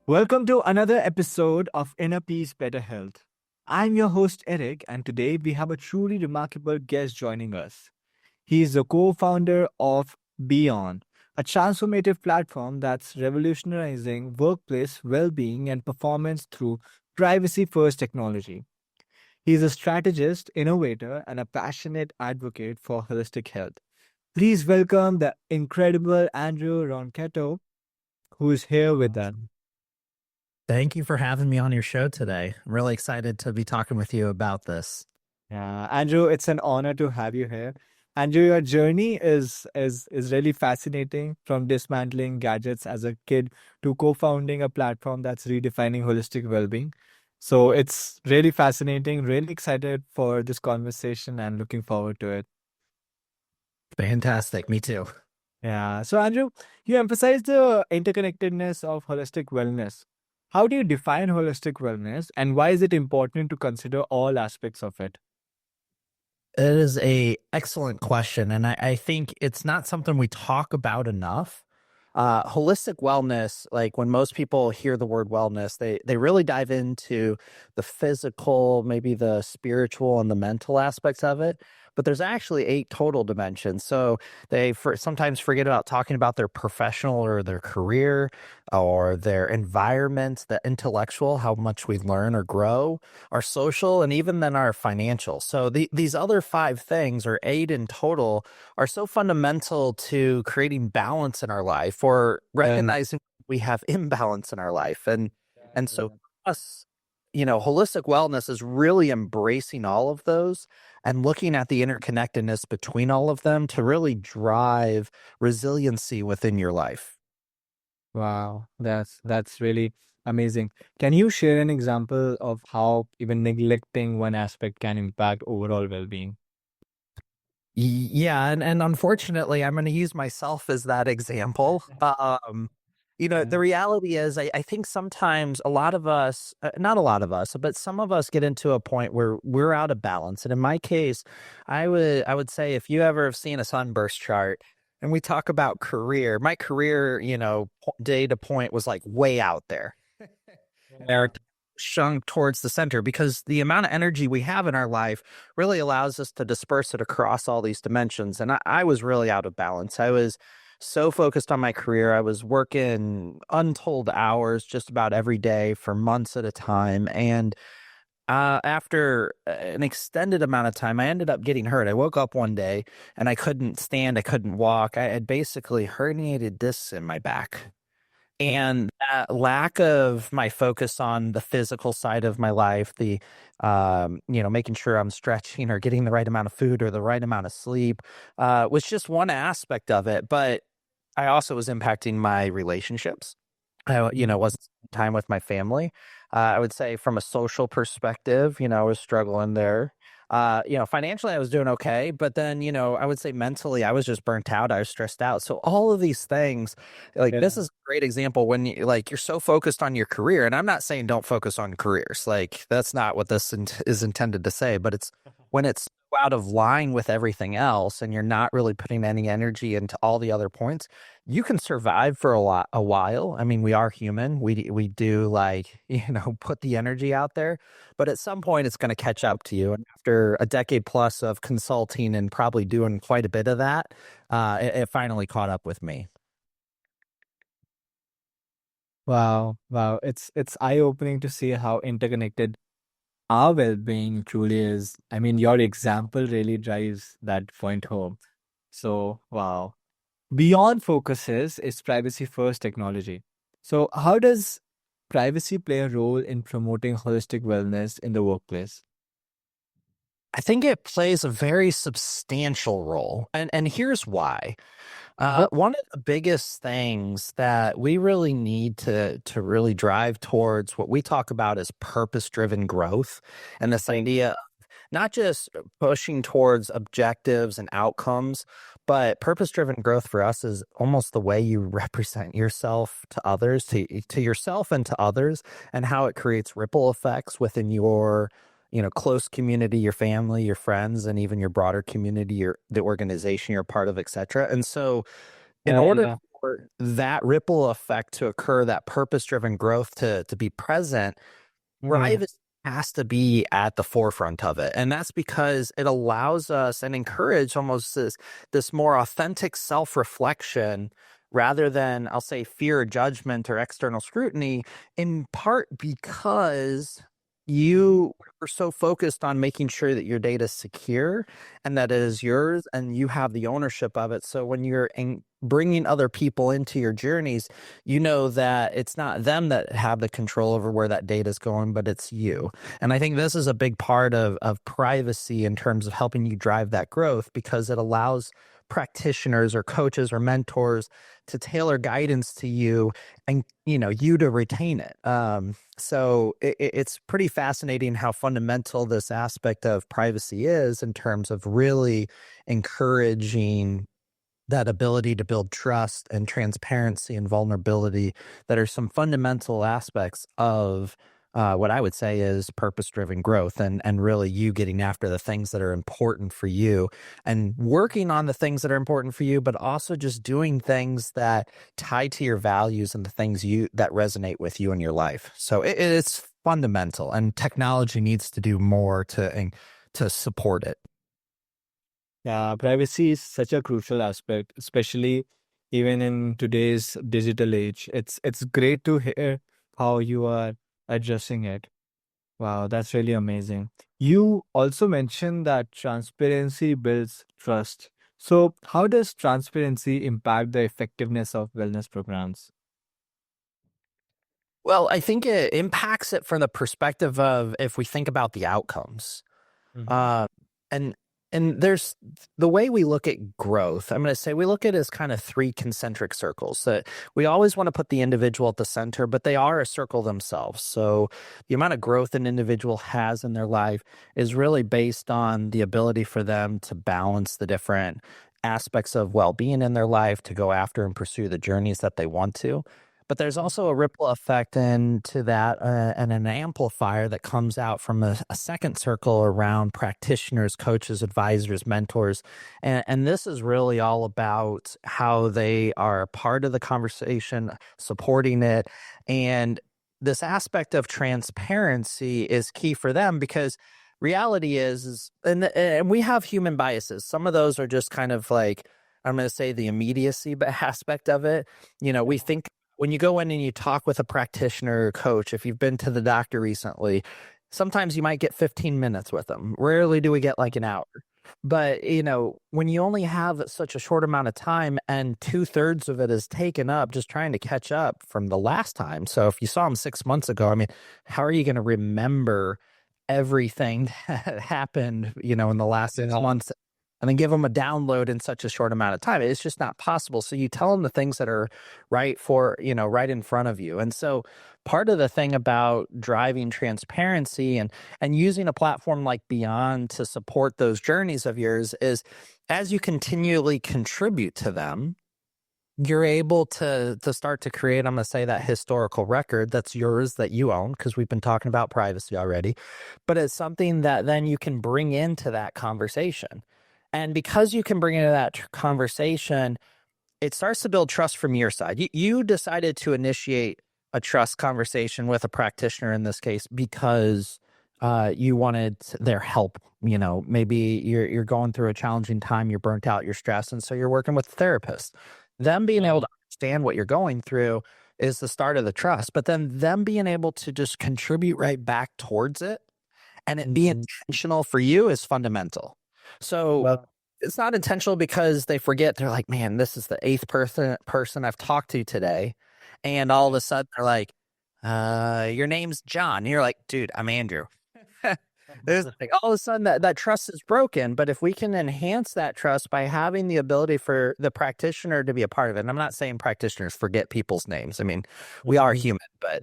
Welcome to another episode of Inner Peace, Better Health. I'm your host, Eric, and today we have a truly remarkable guest joining us. He is the co founder of Beyond, a transformative platform that's revolutionizing workplace well being and performance through privacy first technology. He is a strategist, innovator, and a passionate advocate for holistic health. Please welcome the incredible Andrew Ronchetto, who is here with us. Awesome. Thank you for having me on your show today. I'm really excited to be talking with you about this. Yeah, Andrew, it's an honor to have you here. Andrew, your journey is really fascinating from dismantling gadgets as a kid to co-founding a platform that's redefining holistic well-being. So it's really fascinating, really excited for this conversation and looking forward to it. Fantastic. Me too. Yeah. So Andrew, you emphasize the interconnectedness of holistic wellness. How do you define holistic wellness and why is it important to consider all aspects of it? It is a excellent question, and I think it's not something we talk about enough. Holistic wellness, like when most people hear the word wellness, they really dive into the physical, maybe the spiritual and the mental aspects of it. But there's actually 8 total dimensions. So sometimes forget about talking about their professional or their career or their environment, the intellectual, how much we learn or grow, our social, and even then our financial. So these other 5 things, or 8 in total, are so fundamental to creating balance in our life or Yeah. recognizing we have imbalance in our life. And so for us, holistic wellness is really embracing all of those and looking at the interconnectedness between all of them to really drive resiliency within your life. Wow, that's really amazing. Can you share an example of how even neglecting one aspect can impact overall well-being? Yeah, and unfortunately, I'm gonna use myself as that example. The Yeah. reality is I think sometimes a lot of us, not a lot of us, but some of us get into a point where we're out of balance. And in my case, I would say if you ever have seen a sunburst chart and we talk about career, my career, day to point was like way out there. They're Yeah. shrunk towards the center because the amount of energy we have in our life really allows us to disperse it across all these dimensions. And I was really out of balance. I was so focused on my career. I was working untold hours just about every day for months at a time. And after an extended amount of time, I ended up getting hurt. I woke up one day and I couldn't stand, I couldn't walk. I had basically herniated discs in my back. And that lack of my focus on the physical side of my life, making sure I'm stretching or getting the right amount of food or the right amount of sleep, was just one aspect of it. But I also was impacting my relationships. Mm. Wasn't spending time with my family. I would say from a social perspective, I was struggling there. Financially, I was doing okay, but then, I would say mentally, I was just burnt out. I was stressed out. So all of these things, like this Yeah. is a great example when you're so focused on your career. And I'm not saying don't focus on careers. Like that's not what this is intended to say, but it's when it's out of line with everything else and you're not really putting any energy into all the other points, you can survive for a while. I mean, we are human. We do like, put the energy out there, but at some point it's going to catch up to you. And after a decade plus of consulting and probably doing quite a bit of that, it finally caught up with me. Wow, wow. It's eye-opening to see how interconnected our well-being truly is. I mean, your example really drives that point home. So, wow. Beyond focuses is privacy first technology. So, how does privacy play a role in promoting holistic wellness in the workplace? I think it plays a very substantial role. And here's why. Uh-huh. One of the biggest things that we really need to really drive towards what we talk about as purpose-driven growth, and this idea of not just pushing towards objectives and outcomes, but purpose-driven growth for us is almost the way you represent yourself to others, to yourself and to others, and how it creates ripple effects within your close community, your family, your friends, and even your broader community, the organization you're part of, etc. And so, in Yeah, order yeah. for that ripple effect to occur, that purpose-driven growth to be present, privacy has to be at the forefront of it. And that's because it allows us and encourage almost this more authentic self-reflection rather than, I'll say, fear or judgment or external scrutiny, in part because you are so focused on making sure that your data is secure and that it is yours and you have the ownership of it. So when you're bringing other people into your journeys, you know that it's not them that have the control over where that data is going, but it's you. And I think this is a big part of privacy in terms of helping you drive that growth, because it allows practitioners or coaches or mentors to tailor guidance to you and, you to retain it. So it's pretty fascinating how fundamental this aspect of privacy is in terms of really encouraging that ability to build trust and transparency and vulnerability that are some fundamental aspects of what I would say is purpose-driven growth, and really you getting after the things that are important for you and working on the things that are important for you, but also just doing things that tie to your values and the things that resonate with you in your life. So it's fundamental, and technology needs to do more to support it. Yeah, privacy is such a crucial aspect, especially even in today's digital age. It's great to hear how you are addressing it. Wow, that's really amazing. You also mentioned that transparency builds trust. So, how does transparency impact the effectiveness of wellness programs? Well, I think it impacts it from the perspective of, if we think about the outcomes. Hmm. Uh, and and there's the way we look at growth. I'm going to say we look at it as kind of three concentric circles. That we always want to put the individual at the center, but they are a circle themselves. So the amount of growth an individual has in their life is really based on the ability for them to balance the different aspects of well-being in their life, to go after and pursue the journeys that they want to. But there's also a ripple effect into that, and an amplifier that comes out from a second circle around practitioners, coaches, advisors, mentors. And this is really all about how they are part of the conversation, supporting it. And this aspect of transparency is key for them, because reality and we have human biases. Some of those are just kind of like, I'm going to say, the immediacy aspect of it. We think, when you go in and you talk with a practitioner or coach, if you've been to the doctor recently, sometimes you might get 15 minutes with them. Rarely do we get like an hour. But, when you only have such a short amount of time and 2/3 of it is taken up just trying to catch up from the last time. So if you saw them 6 months ago, I mean, how are you going to remember everything that happened, in the last 6 months, and then give them a download in such a short amount of time? It's just not possible. So you tell them the things that are right in front of you. And so part of the thing about driving transparency and using a platform like Beyond to support those journeys of yours is, as you continually contribute to them, you're able to start to create, I'm going to say, that historical record that's yours, that you own, because we've been talking about privacy already. But it's something that then you can bring into that conversation. And because you can bring into that conversation, it starts to build trust from your side. You decided to initiate a trust conversation with a practitioner in this case because you wanted their help. Maybe you're going through a challenging time, you're burnt out, you're stressed, and so you're working with a therapist. Them being able to understand what you're going through is the start of the trust, but then them being able to just contribute right back towards it and it being intentional for you is fundamental. So Well, it's not intentional because they forget. They're like, man, this is the eighth person I've talked to today. And all of a sudden they're like, your name's John. And you're like, dude, I'm Andrew. There's like, all of a sudden that trust is broken. But if we can enhance that trust by having the ability for the practitioner to be a part of it, and I'm not saying practitioners forget people's names. I mean, we are human, but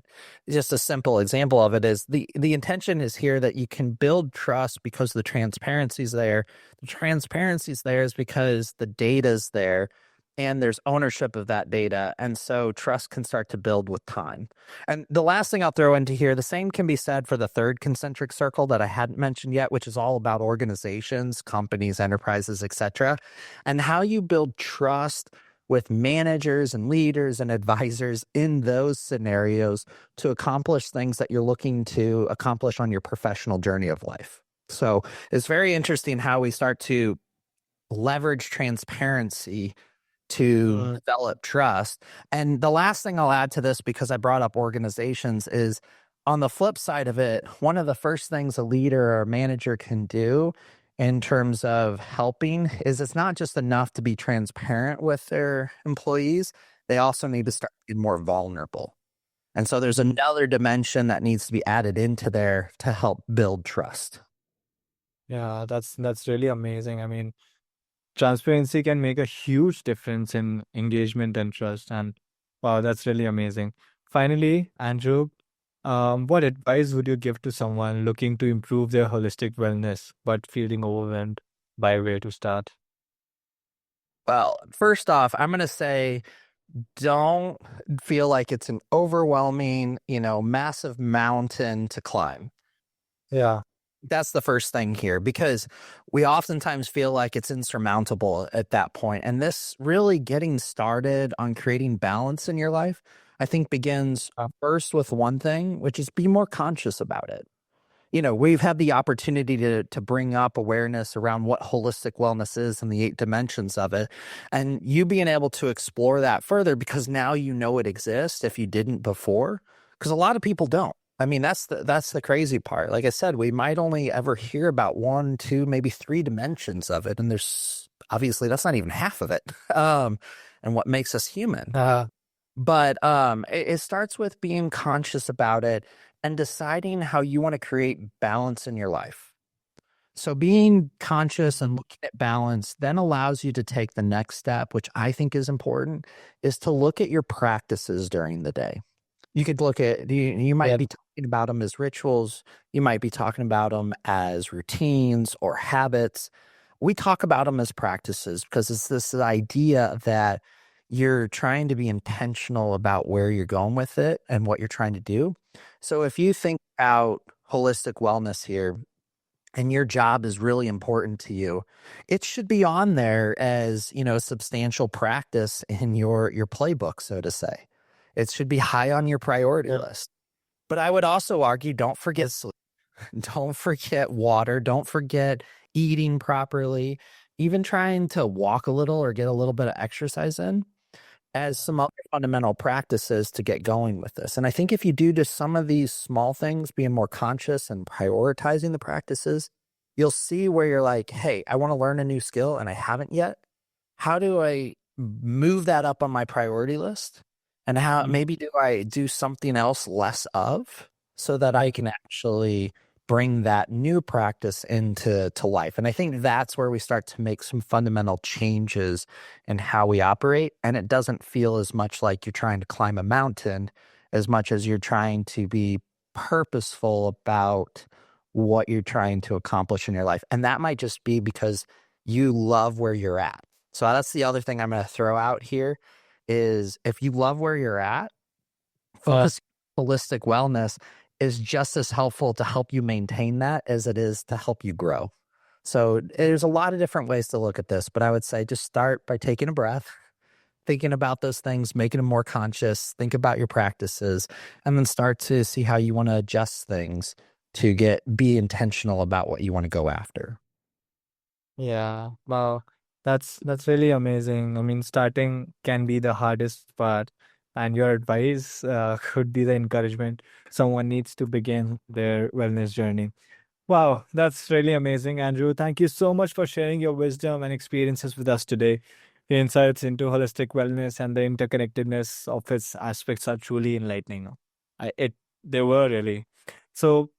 just a simple example of it is the intention is here that you can build trust because the transparency is there. The transparency is there is because the data is there and there's ownership of that data. And so trust can start to build with time. And the last thing I'll throw into here, the same can be said for the third concentric circle that I hadn't mentioned yet, which is all about organizations, companies, enterprises, etc., and how you build trust with managers and leaders and advisors in those scenarios to accomplish things that you're looking to accomplish on your professional journey of life. So it's very interesting how we start to leverage transparency to develop trust. And the last thing I'll add to this, because I brought up organizations, is on the flip side of it, one of the first things a leader or a manager can do in terms of helping is it's not just enough to be transparent with their employees. They also need to start being more vulnerable. And so there's another dimension that needs to be added into there to help build trust. Yeah, that's really amazing. I mean, transparency can make a huge difference in engagement and trust. And wow, that's really amazing. Finally, Andrew, what advice would you give to someone looking to improve their holistic wellness but feeling overwhelmed by where to start? Well, first off, I'm going to say don't feel like it's an overwhelming, massive mountain to climb. Yeah. That's the first thing here, because we oftentimes feel like it's insurmountable at that point. And this really getting started on creating balance in your life, I think begins first with one thing, which is be more conscious about it. We've had the opportunity to bring up awareness around what holistic wellness is and the 8 dimensions of it. And you being able to explore that further because now you know it exists if you didn't before, because a lot of people don't. I mean, that's the crazy part. Like I said, we might only ever hear about 1, 2, maybe 3 dimensions of it. And there's obviously that's not even half of it. And what makes us human. But it starts with being conscious about it and deciding how you want to create balance in your life. So being conscious and looking at balance then allows you to take the next step, which I think is important, is to look at your practices during the day. You could look at, you might be talking about them as rituals. You might be talking about them as routines or habits. We talk about them as practices because it's this idea that you're trying to be intentional about where you're going with it and what you're trying to do. So if you think about holistic wellness here and your job is really important to you, it should be on there as, substantial practice in your playbook, so to say. It should be high on your priority list. But I would also argue, don't forget sleep. Don't forget water. Don't forget eating properly. Even trying to walk a little or get a little bit of exercise in as some other fundamental practices to get going with this. And I think if you do just some of these small things, being more conscious and prioritizing the practices, you'll see where you're like, hey, I want to learn a new skill and I haven't yet. How do I move that up on my priority list? And how maybe do I do something else less of so that I can actually bring that new practice into life? And I think that's where we start to make some fundamental changes in how we operate. And it doesn't feel as much like you're trying to climb a mountain as much as you're trying to be purposeful about what you're trying to accomplish in your life. And that might just be because you love where you're at. So that's the other thing I'm going to throw out here is if you love where you're at, holistic wellness is just as helpful to help you maintain that as it is to help you grow. So there's a lot of different ways to look at this, but I would say just start by taking a breath, thinking about those things, making them more conscious, think about your practices, and then start to see how you want to adjust things to be intentional about what you want to go after. Yeah. Wow. That's really amazing. I mean, starting can be the hardest part, and your advice could be the encouragement someone needs to begin their wellness journey. Wow, that's really amazing, Andrew. Thank you so much for sharing your wisdom and experiences with us today. Your insights into holistic wellness and the interconnectedness of its aspects are truly enlightening. They were really. So,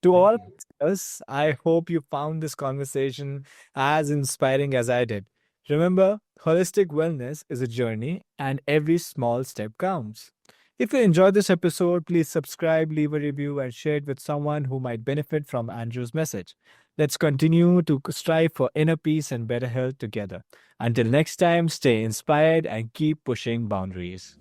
to all listeners, I hope you found this conversation as inspiring as I did. Remember, holistic wellness is a journey and every small step counts. If you enjoyed this episode, please subscribe, leave a review, and share it with someone who might benefit from Andrew's message. Let's continue to strive for inner peace and better health together. Until next time, stay inspired and keep pushing boundaries.